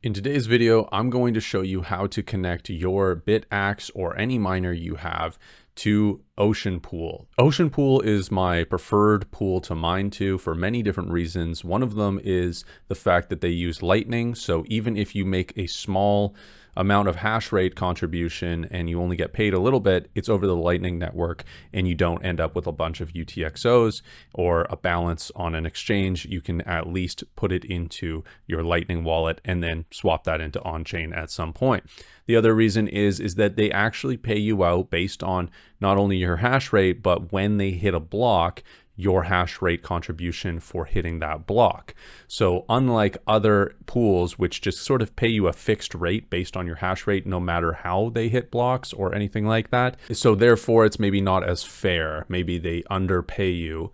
In today's video, I'm going to show you how to connect your Bitaxe or any miner you have to Ocean Pool. Ocean Pool is my preferred pool to mine to for many different reasons. One of them is the fact that they use Lightning. So even if you make a small amount of hash rate contribution and you only get paid a little bit, it's over the Lightning network and you don't end up with a bunch of UTXOs or a balance on an exchange. You can at least put it into your Lightning wallet and then swap that into on-chain at some point. The other reason is that they actually pay you out based on not only your hash rate, but when they hit a block, your hash rate contribution for hitting that block. So unlike other pools, which just sort of pay you a fixed rate based on your hash rate, no matter how they hit blocks or anything like that. So therefore it's maybe not as fair. Maybe they underpay you.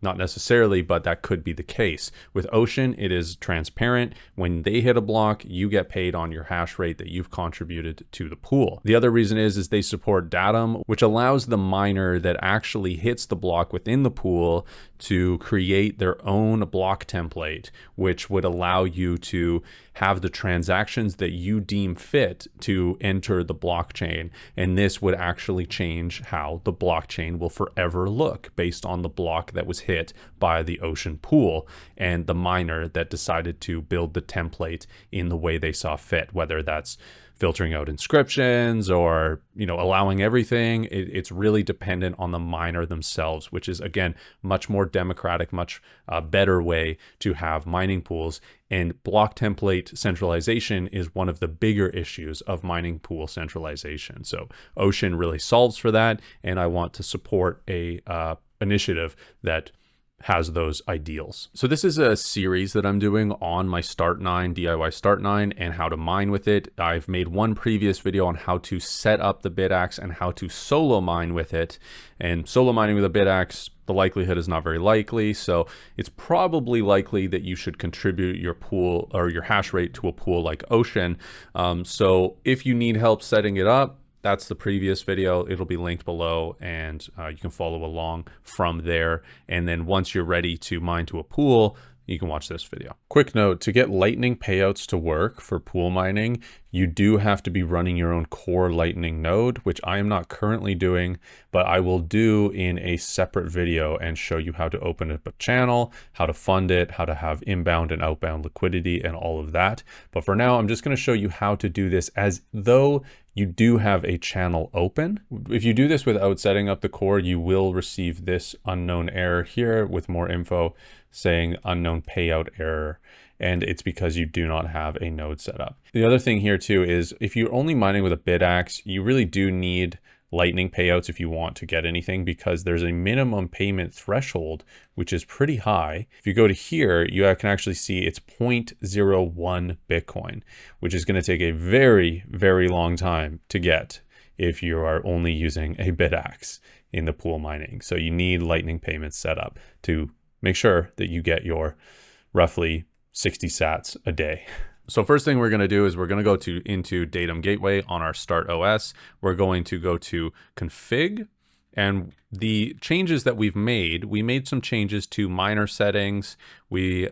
Not necessarily, but that could be the case. With Ocean, it is transparent. When they hit a block, you get paid on your hash rate that you've contributed to the pool. The other reason is they support Datum, which allows the miner that actually hits the block within the pool to create their own block template, which would allow you to have the transactions that you deem fit to enter the blockchain. And this would actually change how the blockchain will forever look based on the block that was hit by the Ocean pool and the miner that decided to build the template in the way they saw fit, whether that's filtering out inscriptions or, allowing everything. It's really dependent on the miner themselves, which is, again, much more democratic, much better way to have mining pools. And block template centralization is one of the bigger issues of mining pool centralization. So Ocean really solves for that. And I want to support a initiative that has those ideals. So this is a series that I'm doing on my Start9, DIY Start9, and how to mine with it. I've made one previous video on how to set up the Bitaxe and how to solo mine with it. And solo mining with a Bitaxe, the likelihood is not very likely. So it's probably likely that you should contribute your pool or your hash rate to a pool like Ocean. So if you need help setting it up, that's the previous video. It'll be linked below and you can follow along from there. And then once you're ready to mine to a pool, you can watch this video. Quick note, to get Lightning payouts to work for pool mining, you do have to be running your own core Lightning node, which I am not currently doing, but I will do in a separate video and show you how to open up a channel, how to fund it, how to have inbound and outbound liquidity and all of that. But for now, I'm just going to show you how to do this as though you do have a channel open. If you do this without setting up the core, you will receive this unknown error here with more info saying unknown payout error. And it's because you do not have a node set up. The other thing here too is if you're only mining with a Bitaxe, you really do need Lightning payouts if you want to get anything, because there's a minimum payment threshold, which is pretty high. If you go to here, you can actually see it's 0.01 Bitcoin, which is going to take a very, very long time to get if you are only using a Bitaxe in the pool mining. So you need Lightning payments set up to make sure that you get your roughly 60 sats a day. So first thing we're going to do is we're going to go into Datum Gateway on our Start OS. We're going to go to config, and the changes that we made some changes to miner settings. We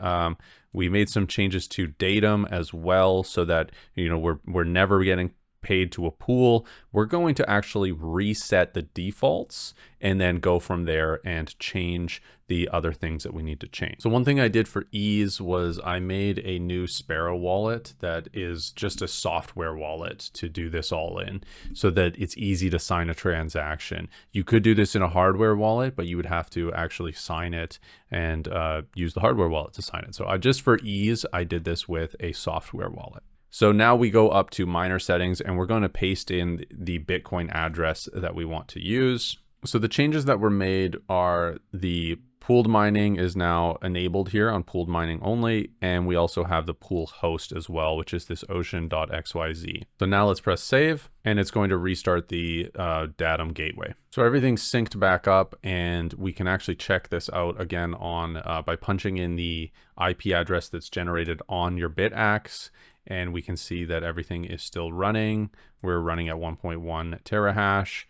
made some changes to Datum as well, so that we're never getting paid to a pool. We're going to actually reset the defaults and then go from there and change the other things that we need to change. So one thing I did for ease was I made a new Sparrow wallet that is just a software wallet to do this all in, so that it's easy to sign a transaction. You could do this in a hardware wallet, but you would have to actually sign it and use the hardware wallet to sign it. So just for ease, I did this with a software wallet. So now we go up to miner settings and we're going to paste in the Bitcoin address that we want to use. So the changes that were made are the pooled mining is now enabled here on pooled mining only. And we also have the pool host as well, which is this ocean.xyz. So now let's press save and it's going to restart the Datum gateway. So everything's synced back up and we can actually check this out again on by punching in the IP address that's generated on your Bitaxe. And we can see that everything is still running. We're running at 1.1 terahash.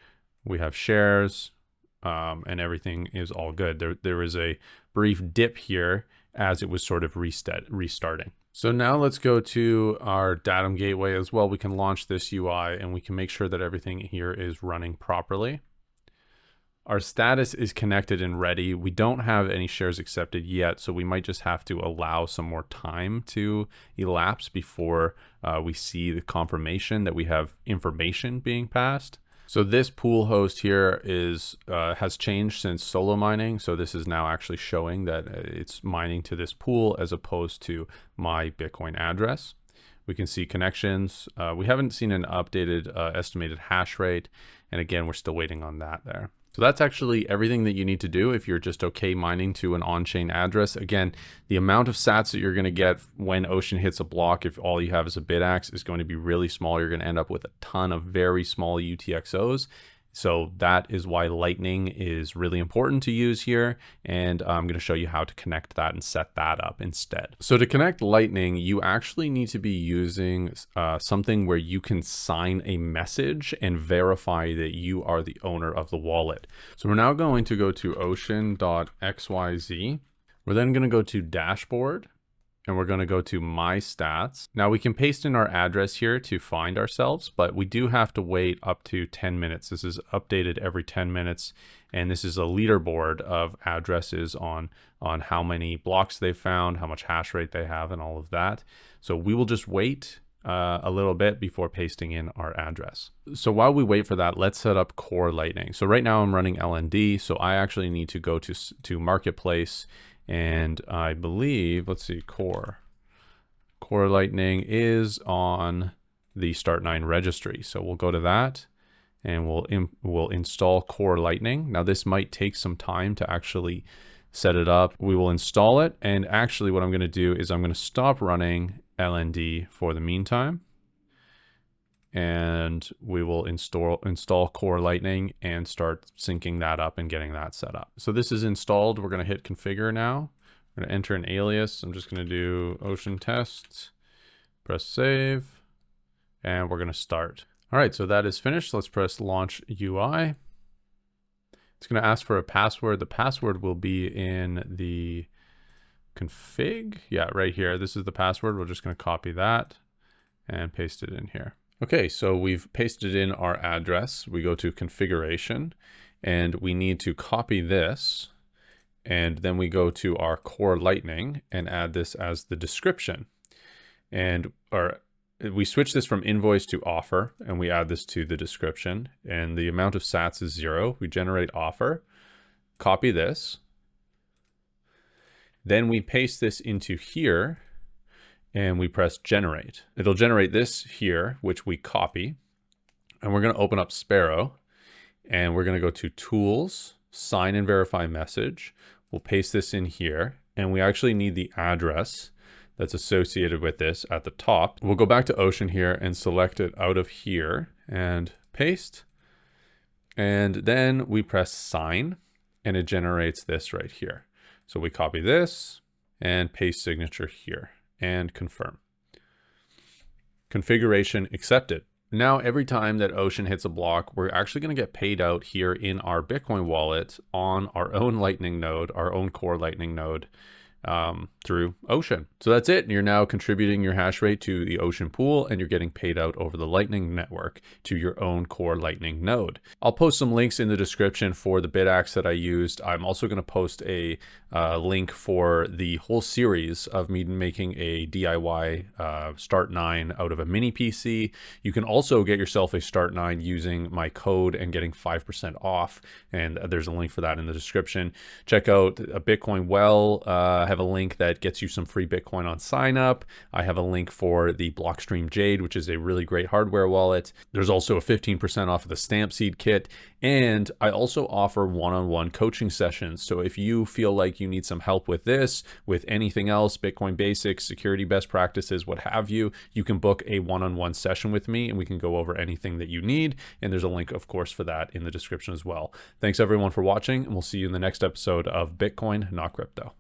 We have shares and everything is all good. There is a brief dip here as it was sort of restarting. So now let's go to our datum gateway as well. We can launch this UI and we can make sure that everything here is running properly. Our status is connected and ready. We don't have any shares accepted yet, so we might just have to allow some more time to elapse before we see the confirmation that we have information being passed. So this pool host here is has changed since solo mining. So this is now actually showing that it's mining to this pool as opposed to my Bitcoin address. We can see connections. We haven't seen an updated estimated hash rate. And again, we're still waiting on that there. So that's actually everything that you need to do if you're just okay mining to an on-chain address. Again, the amount of sats that you're going to get when Ocean hits a block, if all you have is a Bitaxe, is going to be really small. You're going to end up with a ton of very small UTXOs. So that is why Lightning is really important to use here. And I'm going to show you how to connect that and set that up instead. So to connect Lightning, you actually need to be using something where you can sign a message and verify that you are the owner of the wallet. So we're now going to go to ocean.xyz. We're then going to go to dashboard. And we're going to go to my stats. Now we can paste in our address here to find ourselves, but we do have to wait up to 10 minutes. This is updated every 10 minutes. And this is a leaderboard of addresses on how many blocks they found, how much hash rate they have, and all of that. So we will just wait a little bit before pasting in our address. So while we wait for that, let's set up Core Lightning. So right now I'm running LND. So I actually need to go to Marketplace. And I believe, let's see, Core Lightning is on the Start9 registry. So we'll go to that and we'll install Core Lightning. Now this might take some time to actually set it up. We will install it. And actually what I'm going to do is I'm going to stop running LND for the meantime. And we will install Core Lightning and start syncing that up and getting that set up. So this is installed. We're going to hit configure now. I'm going to enter an alias. I'm just going to do ocean tests, press save, and we're going to start. All right, so that is finished. Let's press launch UI. It's going to ask for a password. The password will be in the config. Yeah, right here. This is the password. We're just going to copy that and paste it in here. Okay, so we've pasted in our address. We go to configuration and we need to copy this. And then we go to our Core Lightning and add this as the description. And we switch this from invoice to offer and we add this to the description. And the amount of sats is 0. We generate offer, copy this. Then we paste this into here. And we press generate. It'll generate this here, which we copy. And we're going to open up Sparrow. And we're going to go to Tools, Sign and Verify Message. We'll paste this in here. And we actually need the address that's associated with this at the top. We'll go back to Ocean here and select it out of here and paste. And then we press Sign. And it generates this right here. So we copy this and paste signature here. And confirm. Configuration accepted. Now, every time that Ocean hits a block, we're actually going to get paid out here in our Bitcoin wallet on our own Lightning node, our own Core Lightning node through Ocean. So that's it. You're now contributing your hash rate to the Ocean pool and you're getting paid out over the Lightning network to your own Core Lightning node. I'll post some links in the description for the Bitaxe that I used. I'm also going to post a link for the whole series of me making a DIY Start9 out of a mini PC. You can also get yourself a Start9 using my code and getting 5% off. And there's a link for that in the description. Check out a Bitcoin Well. I have a link that gets you some free Bitcoin on sign up. I have a link for the BlockStream Jade, which is a really great hardware wallet. There's also a 15% off of the Stampseed kit. And I also offer one-on-one coaching sessions. So if you feel like you need some help with this, with anything else, Bitcoin basics, security best practices, what have you, you can book a one-on-one session with me and we can go over anything that you need. And there's a link, of course, for that in the description as well. Thanks everyone for watching, and we'll see you in the next episode of Bitcoin, Not Crypto.